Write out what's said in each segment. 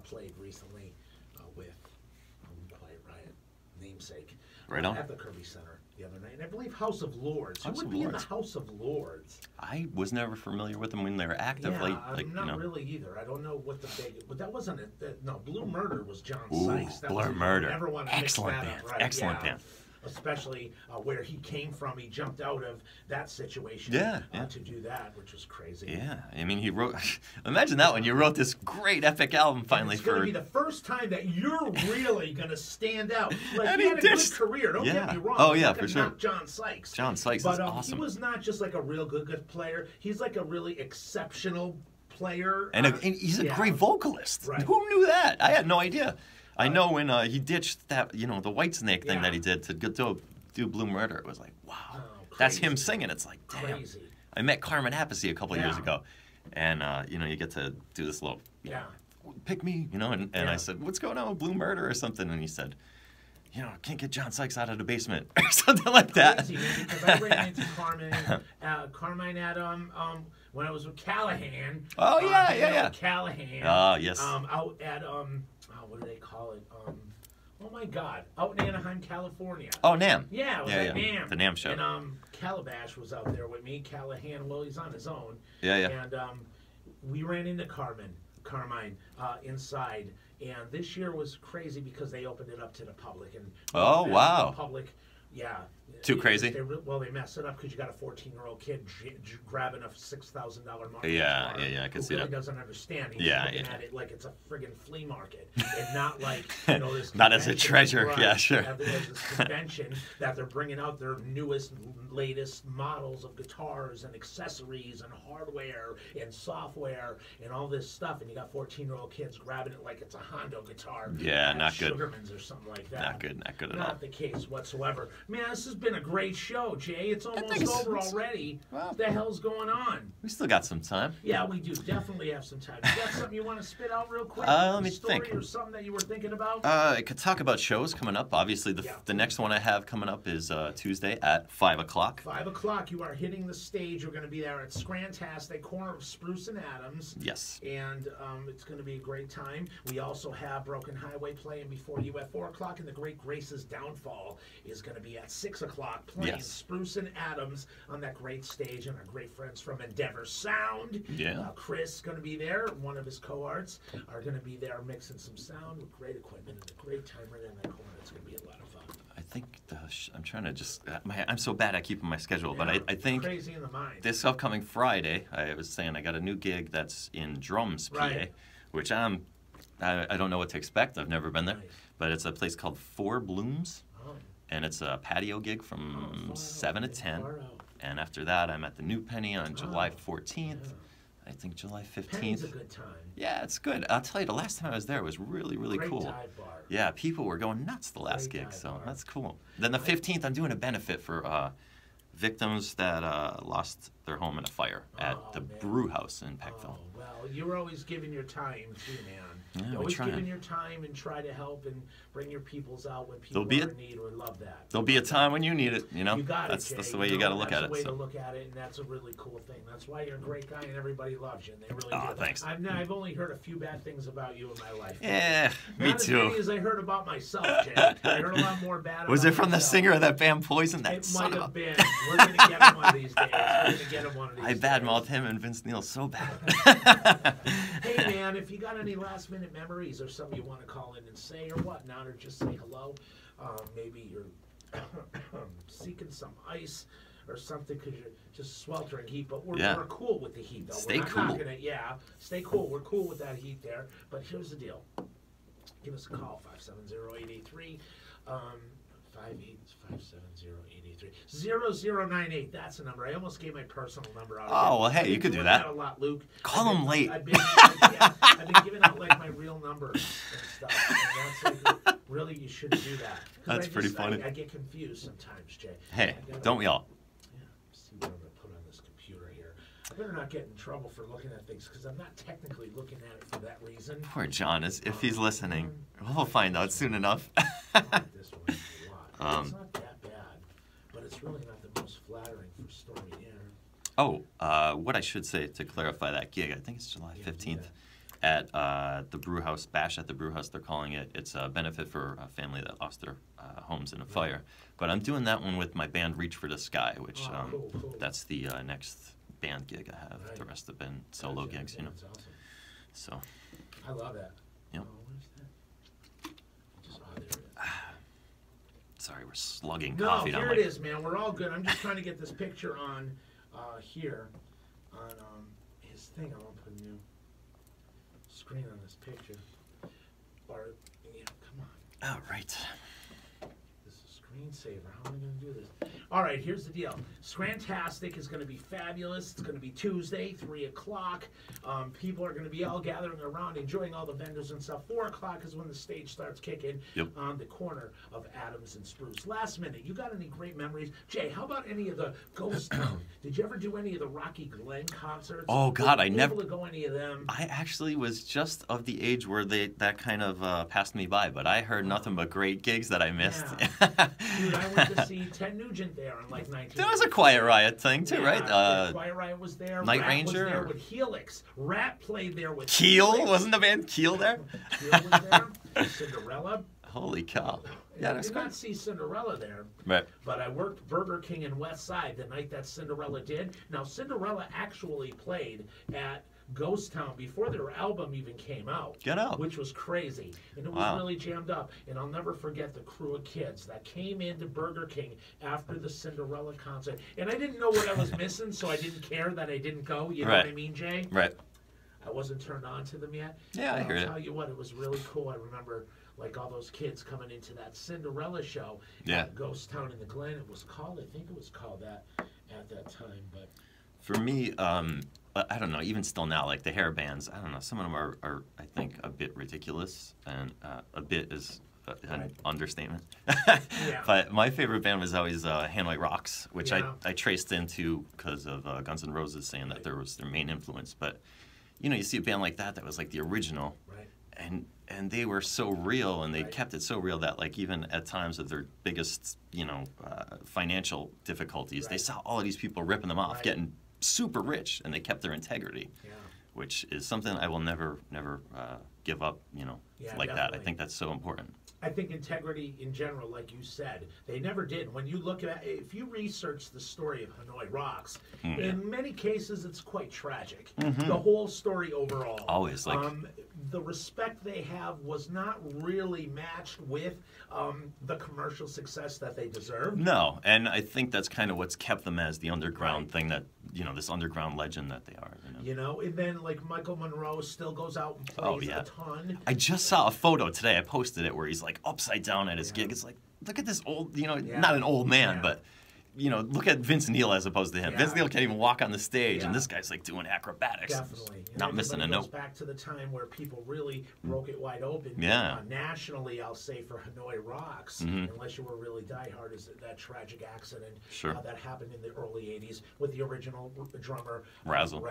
played recently with, Quiet Riot, namesake, Right on. at the Kirby Center the other night. And I believe House of Lords. Who House would of be in the Lords. House of Lords? I was never familiar with them when they were active. Yeah, like, I'm not you know. really either. I don't know what the big... But that wasn't it. No, Blue Murder was John Ooh, Sykes. That Blue was Murder. Never want to mix Excellent that band. up, right? Excellent yeah. band. Especially where he came from. He jumped out of that situation to do that, which was crazy. Yeah, I mean, he wrote... Imagine that one. You wrote this great epic album finally it's going for... to be the first time that you're really going to stand out. Like, And he he had a did. good career. Don't get me wrong. Oh, yeah, Like, for sure. not John Sykes. John Sykes is awesome. He was not just like a real good player. He's like a really exceptional player. And he's a great vocalist. Right. Who knew that? I had no idea. I know when he ditched that, the Whitesnake thing that he did to do Blue Murder. It was like, wow, that's him singing. It's like, damn. Crazy. I met Carmen Appice a couple of years ago, and you get to do this little, pick me, and I said, what's going on with Blue Murder or something, and he said, can't get John Sykes out of the basement or something like that. Crazy, man, because I ran into Carmine at when I was with Callahan. Oh yeah. Callahan. Oh yes. Out at what do they call it? Oh my God! Out in Anaheim, California. Oh, NAMM. Yeah, it was at NAMM. The NAMM show. And Calabash was out there with me. Callahan, well, he's on his own. Yeah. And we ran into Carmine inside. And this year was crazy because they opened it up to the public. And wow. The public, Too crazy? They messed it up because you got a 14-year-old kid grabbing a $6,000 market. Yeah, I can see really that. Doesn't understand. He's looking at it like it's a friggin' flea market, and not like this. Not as a treasure. Yeah, sure. There's this convention that they're bringing out their newest, latest models of guitars and accessories and hardware and software and all this stuff, and you got 14-year-old kids grabbing it like it's a Hondo guitar. Yeah, not good. Sugarman's or something like that. Not good at all. Not the case whatsoever. Man, this has been a great show, Jay. It's almost over already. Well, what the hell's going on? We still got some time. Yeah, we do. Definitely have some time. You got something you want to spit out real quick? Let me story think. Or something that you were thinking about? I could talk about shows coming up. Obviously, the next one I have coming up is Tuesday at 5 o'clock. 5 o'clock. You are hitting the stage. We're going to be there at Scrantastic, corner of Spruce and Adams. Yes. And it's going to be a great time. We also have Broken Highway playing before you at 4 o'clock, and the Great Grace's Downfall is going to be at 6 o'clock playing Spruce and Adams on that great stage, and our great friends from Endeavor Sound. Yeah. Chris going to be there. One of his co-arts are going to be there mixing some sound with great equipment and a great time right in that corner. It's going to be a lot of fun. I think I'm trying to just. I'm so bad at keeping my schedule, but I think crazy in the mind. This upcoming Friday, I was saying I got a new gig that's in Drums, PA, which I don't know what to expect. I've never been there, but it's a place called Four Blooms, and it's a patio gig from 7 to 10. And after that, I'm at the New Penny on July 14th. I think July 15th. Penny's a good time. Yeah, it's good. I'll tell you, the last time I was there was really, really Great cool. dive bar. Yeah, people were going nuts the last gig, so that's cool. Then the 15th, I'm doing a benefit for victims that lost their home in a fire at the Brew House in Peckville. Oh, well, you're always giving your time, too, man. Yeah, you're always giving your time and try to help and bring your peoples out when people are in need. We love that. There'll be a time when you need it, You got it, Jay. That's the way you got to look at it. That's the way to look at it, and that's a really cool thing. That's why you're a great guy, and everybody loves you, and they really do. Thanks. I've only heard a few bad things about you in my life. Yeah, me Not too. Not as many as I heard about myself, Jay. I heard a lot more bad about Was it from myself. the singer of that band Poison? That it might have been. We're going to get him one of these days. We're going to get him one of these I days. badmouthed him and Vince Neil so bad. Hey, man, if you got any last-minute memories or something you want to call in and say or whatnot, or just say hello, maybe you're seeking some ice or something because you're just sweltering heat, but we're cool with the heat, though. Stay we're cool. Not gonna, stay cool. We're cool with that heat there. But here's the deal. Give us a call, 570-883. 570-883. That's the number. I almost gave my personal number out. Oh, well, hey, you could do that. A lot, Luke. Call him late. I've been giving out like my real numbers and stuff. And that's like, really, you shouldn't do that. That's pretty funny. I get confused sometimes, Jay. Hey, don't we all? Yeah, see what I'm going to put on this computer here. I better not get in trouble for looking at things because I'm not technically looking at it for that reason. Poor John, if he's listening, we'll find out soon enough. This one is a lot. It's not that bad, but it's really not the most flattering for Stormy Air. Oh, what I should say to clarify that gig, I think it's July 15th at the brew house, Bash at the brew house, they're calling it. It's a benefit for a family that lost their homes in a fire. But I'm doing that one with my band Reach for the Sky, which Cool. that's the next band gig I have. The rest have been solo gigs, you know. That's awesome. So. I love that. Yep. Oh, where's that? There it is. Sorry, we're slugging No, coffee down here my... it is, man. We're all good. I'm just trying to get this picture on here on his thing. I want to put a new screen on this picture. Or, yeah, come on. All right. This is screensaver. How am I going to do this? All right, here's the deal. Scrantastic is going to be fabulous. It's going to be Tuesday, 3 o'clock. People are going to be all gathering around, enjoying all the vendors and stuff. 4 o'clock is when the stage starts kicking on the corner of Adams and Spruce. Last minute, you got any great memories? Jay, how about any of the Ghost Town? Did you ever do any of the Rocky Glen concerts? Oh, God, I never... able to go any of them? I actually was just of the age where that kind of passed me by, but I heard nothing but great gigs that I missed. Yeah. Dude, I went to see Ted Nugent there in like 19. There was a Quiet Riot thing too, right? Quiet Riot was there. Night Rat Ranger was there with Helix. Rat played there with Keel. Helix. Wasn't the band Keel there? Keel was there. Cinderella. Holy cow! Yeah, I that's did cool. not see Cinderella there. Right. But I worked Burger King in West Side the night that Cinderella did. Now Cinderella actually played at Ghost Town before their album even came out. Get out. Which was crazy. And it was really jammed up. And I'll never forget the crew of kids that came into Burger King after the Cinderella concert. And I didn't know what I was missing, so I didn't care that I didn't go. You know what I mean, Jay? Right. I wasn't turned on to them yet. Yeah, I hear it. I'll tell you what, it was really cool. I remember like all those kids coming into that Cinderella show at Ghost Town in the Glen. It was called, I think it was called that at that time. But for me, I don't know, even still now, like the hair bands, I don't know, some of them are I think, a bit ridiculous, and a bit is an understatement. But my favorite band was always Hanoi Rocks, which I traced into because of Guns N' Roses saying that there was their main influence. But, you know, you see a band like that was like the original, and they were so real, and they kept it so real that, like, even at times of their biggest, you know, financial difficulties, they saw all of these people ripping them off, getting super rich, and they kept their integrity, which is something I will never give up, you know, like that. I think that's so important. I think integrity in general, like you said, they never did. When you look at, if you research the story of Hanoi Rocks, in many cases it's quite tragic. The whole story overall. Always like the respect they have was not really matched with the commercial success that they deserved. No, and I think that's kind of what's kept them as the underground thing that, you know, this underground legend that they are. You know, and then like Michael Monroe still goes out and plays a ton. I just saw a photo today. I posted it where he's like upside down at his gig. It's like, look at this old, you know, not an old man, but, you know, look at Vince Neil as opposed to him. Vince Neil can't even walk on the stage, and this guy's like doing acrobatics. Definitely. Not missing a note. It goes back to the time where people really broke it wide open. Nationally, I'll say for Hanoi Rocks, unless you were really diehard, is that tragic accident that happened in the early 80s with the original drummer, Razzle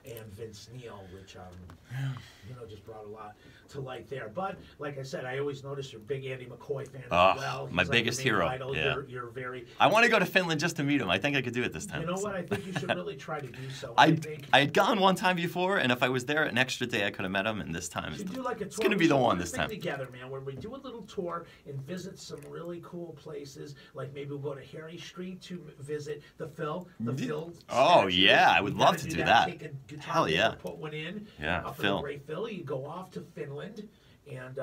and Vince Neil, which, you know, just brought a lot to light there. But, like I said, I always notice you're a big Andy McCoy fan as well. My biggest hero. Idol. You're very... I want to go to Finland just to meet him. I think I could do it this time. You know what? I think you should really try to do so. I had gone one time before, and if I was there an extra day, I could have met him. And this time, it's going to be the one this time. Together, man, where we do a little tour and visit some really cool places. Like maybe we'll go to Harry Street to visit the Phil. Oh yeah, I would love to do that. Take a guitar, hell yeah. Put one in. Phil. The great Phil. You go off to Finland, and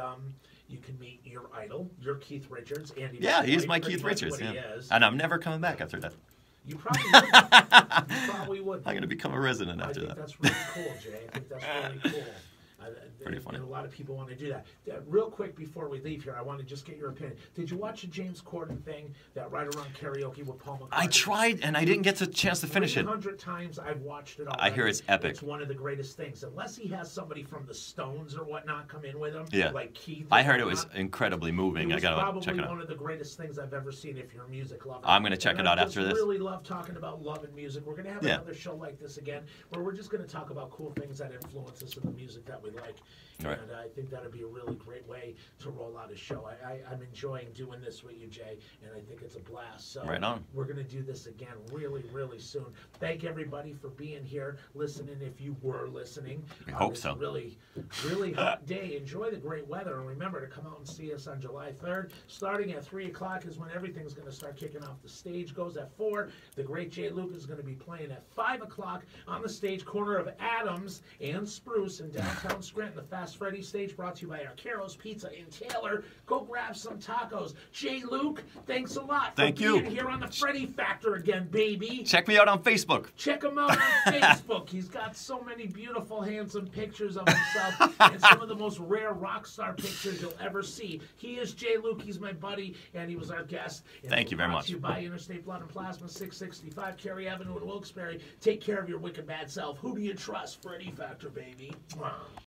you can meet your idol, your Keith Richards. Andy he's my Keith Richards. And I'm never coming back after that. You probably would. You probably would. I'm going to become a resident after that. I think that's really cool, Jay. I think that's really cool. Pretty funny. And a lot of people want to do that. Real quick before we leave here, I want to just get your opinion. Did you watch the James Corden thing, that Right Around Karaoke with Paul McCartney? I tried, and I didn't get the chance to finish it. 300 times I've watched it already. I hear it's epic. It's one of the greatest things. Unless he has somebody from the Stones or whatnot come in with him, like Keith. I heard it was incredibly moving. I got to check it out. Probably one of the greatest things I've ever seen if you're a music lover. I'm going to check it out after this. I really love talking about love and music. We're going to have another show like this again, where we're just going to talk about cool things that influence us in the music that we love. like. Right. And I think that'd be a really great way to roll out a show. I'm enjoying doing this with you, Jay, and I think it's a blast. So Right on. we're going to do this again really, really soon. Thank everybody for being here, listening if you were listening. We hope so. Really, really hot day. Enjoy the great weather, and remember to come out and see us on July 3rd. Starting at 3 o'clock is when everything's going to start kicking off. The stage goes at 4. The great Jay Luke is going to be playing at 5 o'clock on the stage corner of Adams and Spruce in downtown Scranton. The Fast Freddie stage brought to you by Arcaro's Pizza in Taylor. Go grab some tacos. Jay Luke, thanks a lot for being here on the Freddie Factor again, baby. Check me out on Facebook. Check him out on Facebook. He's got so many beautiful, handsome pictures of himself and some of the most rare rock star pictures you'll ever see. He is Jay Luke. He's my buddy, and he was our guest. And Thank you very much. Brought to you by Interstate Blood and Plasma, 665 Cary Avenue in Wilkes-Barre. Take care of your wicked bad self. Who do you trust? Freddie Factor, baby.